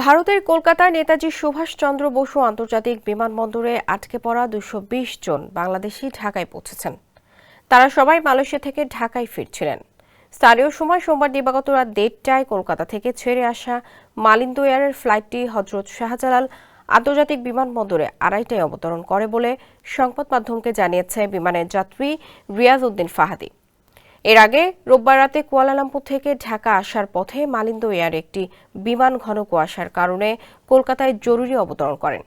ভারতের কলকাতার নেতাজি সুভাষচন্দ্র বসু আন্তর্জাতিক বিমানবন্দরে আটকে পড়া ২২০ জন বাংলাদেশি ঢাকায় পৌঁছেছেন। তারা সবাই মালয়েশিয়া থেকে ঢাকায় ফিরছিলেন। স্থানীয় সময় সোমবার দিবাগত রাত ১:৩০টায় কলকাতা থেকে ছেড়ে আসা মালিন্দো এয়ারের ফ্লাইটটি হজরত শাহজালাল আন্তর্জাতিক বিমানবন্দরে ২:৩০টায় অবতরণ করে বলে সংবাদ মাধ্যমকে জানিয়েছে বিমানের যাত্রী রিয়াজ উদ্দিন ফাহাদি। এর আগে রোববার রাতে কুয়ালালামপুর থেকে ঢাকা আসার পথে মালিন্দো এয়ার একটি বিমান ঘন কুয়াশার কারণে কলকাতায় জরুরি অবতরণ করেন।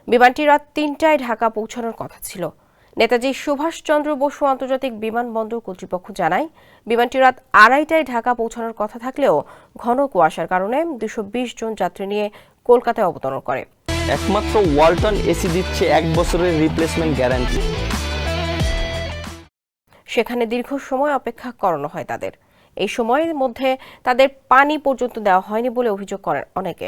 বিমানটি রাত ৩টায় ঢাকা পৌঁছানোর কথা ছিল। নেতাজি সুভাষচন্দ্র বসু আন্তর্জাতিক বিমানবন্দর কর্তৃপক্ষ জানায়, বিমানটি রাত ২:৩০টায় ঢাকা পৌঁছানোর কথা থাকলেও ঘন কুয়াশার কারণে ২২০ জন যাত্রী নিয়ে কলকাতায় অবতরণ করে। একমাত্র ওয়ালটন এসি দিচ্ছে ১ বছরের রিপ্লেসমেন্ট গ্যারান্টি। সেখানে দীর্ঘ সময় অপেক্ষা করানো হয় তাদের। এই সময়ের মধ্যে তাদের পানি পর্যন্ত দেওয়া হয়নি বলে অভিযোগ করেন অনেকে।